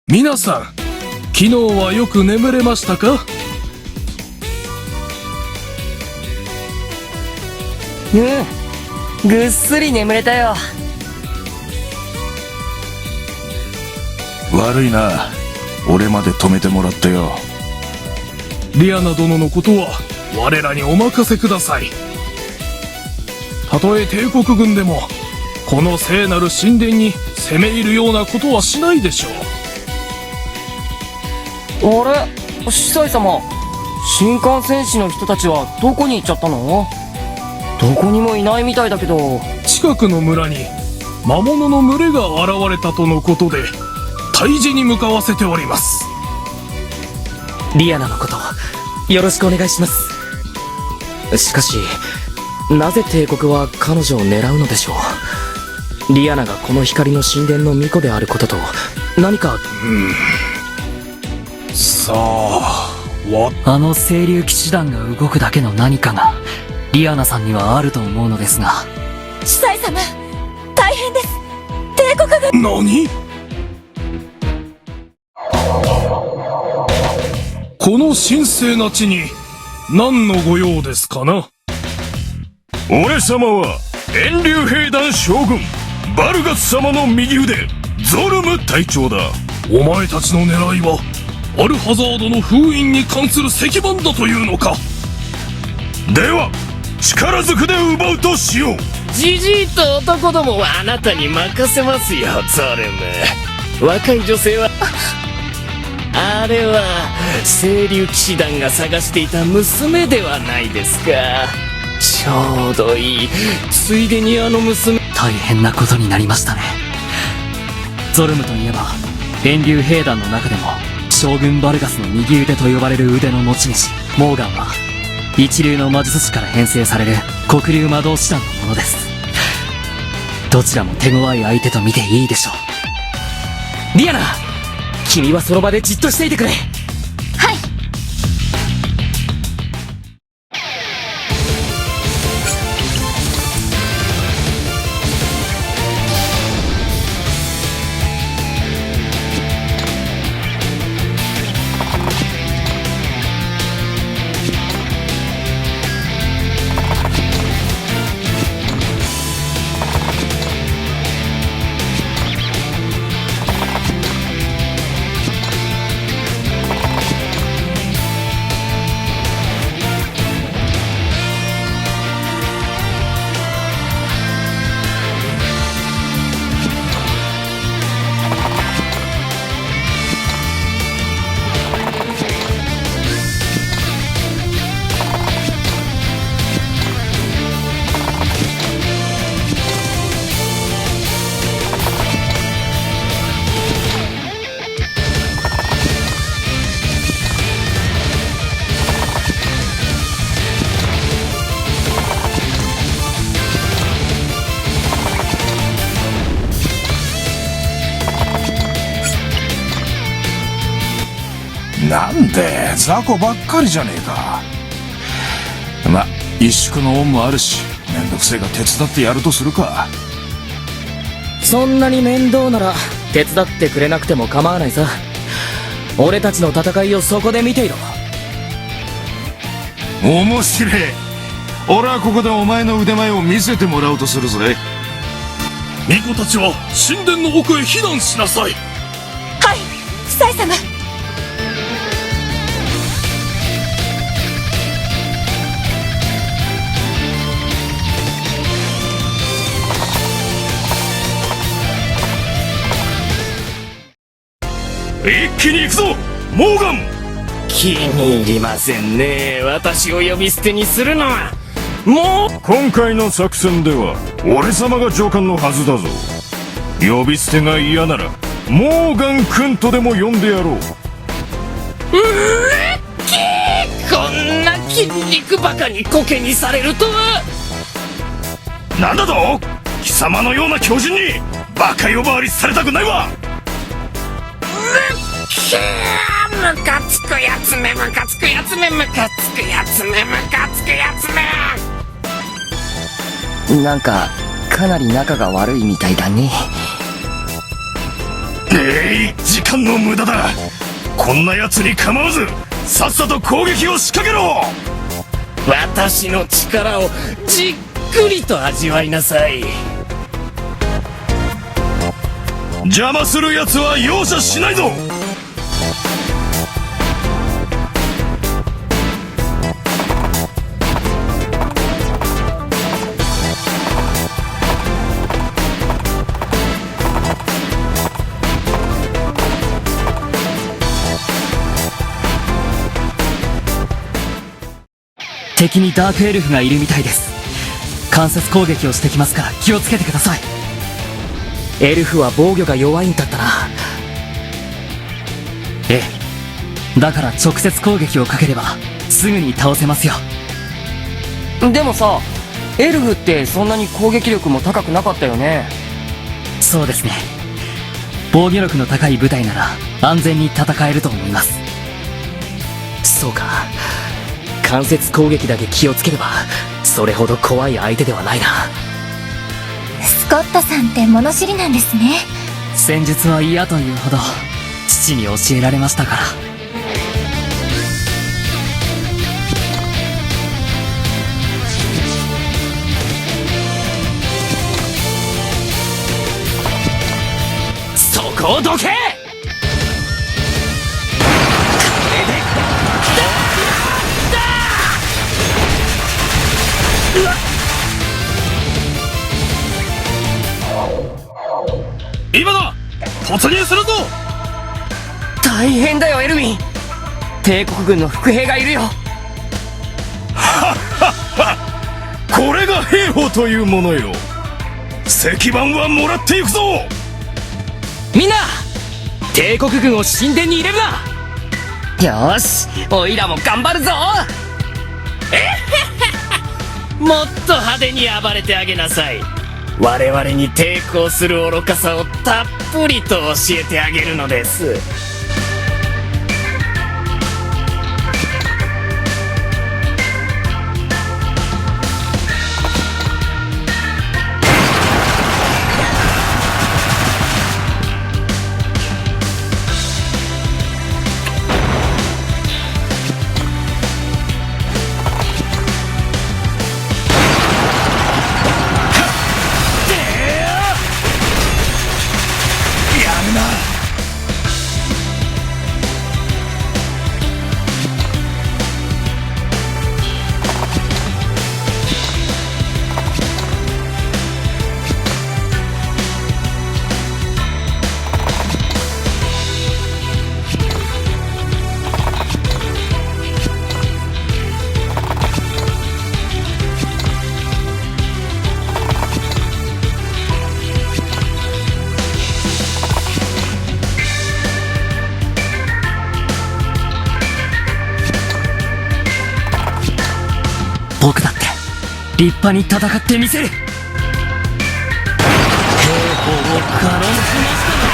皆さん、昨日はよく眠れましたか？ぐっすり眠れたよ。悪いな、俺まで止めてもらってよ。リアナ殿のことは我らにお任せください。たとえ帝国軍でもこの聖なる神殿に攻め入るようなことはしないでしょう。あれ、司祭様、神官戦士の人たちはどこに行っちゃったの？どこにもいないみたいだけど。近くの村に魔物の群れが現れたとのことで退治に向かわせております。リアナのことよろしくお願いします。しかしなぜ帝国は彼女を狙うのでしょう。リアナがこの光の神殿の巫女であることと何か。さあ、あの清流騎士団が動くだけの何かがリアナさんにはあると思うのですが。司祭様、大変です。帝国軍。何？この神聖な地に何の御用ですかな？俺様は遠流兵団将軍バルガス様の右腕ゾルム隊長だ。お前たちの狙いはアルハザードの封印に関する石板だというのか？では力ずくで奪うとしよう。じじいと男どもはあなたに任せますよ、ゾルム。若い女性はあれは清流騎士団が探していた娘ではないですか。ちょうどいい。ついでにあの娘。大変なことになりましたね。ゾルムといえば遠流兵団の中でも将軍バルガスの右腕と呼ばれる腕の持ち主モーガンは一流の魔術師から編成される黒竜魔導士団のものです。どちらも手強い相手と見ていいでしょう。リアナ、君はその場でじっとしていてくれ。はい。なんで雑魚ばっかりじゃねえか。ま、一宿の恩もあるしめんどくせえが手伝ってやるとするか。そんなに面倒なら手伝ってくれなくても構わないさ。俺たちの戦いをそこで見ていろ。面白い。俺はここでお前の腕前を見せてもらおうとするぜ。巫女たちは神殿の奥へ避難しなさい。はい、司祭様。一気に行くぞモーガン。気に入りませんね、私を呼び捨てにするのは。もう今回の作戦では俺様が上官のはずだぞ。呼び捨てが嫌ならモーガン君とでも呼んでやろう。こんな筋肉バカにコケにされるとは。なんだと貴様のような狂人にバカ呼ばわりされたくないわ。ムカつくやつめ、ムカつくやつめ、ムカつくやつめ、ムカつくやつめ。なんかかなり仲が悪いみたいだね。じ間の無駄だ。こんな奴に構わずさっさと攻撃を仕掛けろ。私の力をじっくりと味わいなさい。邪魔する奴は容赦しないぞ。敵にダークエルフがいるみたいです。間接攻撃をしてきますから気をつけてください。エルフは防御が弱いんだったな。ええ。だから直接攻撃をかければすぐに倒せますよ。でもさ、エルフってそんなに攻撃力も高くなかったよね。そうですね。防御力の高い部隊なら安全に戦えると思います。そうか。間接攻撃だけ気をつければそれほど怖い相手ではないな。スコットさんって物知りなんですね。戦術は嫌というほど父に教えられましたから。そこをどけ。今だ、突入するぞ。大変だよエルヴィン。帝国軍の伏兵がいるよ。これが兵法というものよ。石板はもらっていくぞ。みんな帝国軍を神殿に入れるな。よし、おいらも頑張るぞ。もっと派手に暴れてあげなさい。我々に抵抗する愚かさをたっぷりと教えてあげるのです。僕だって立派に戦ってみせる。兵法を軽んじましたね。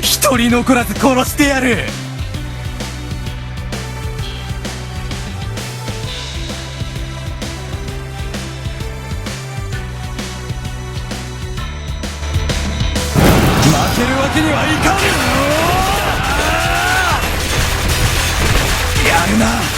一人残らず殺してやる。負けるわけにはいかん。るな。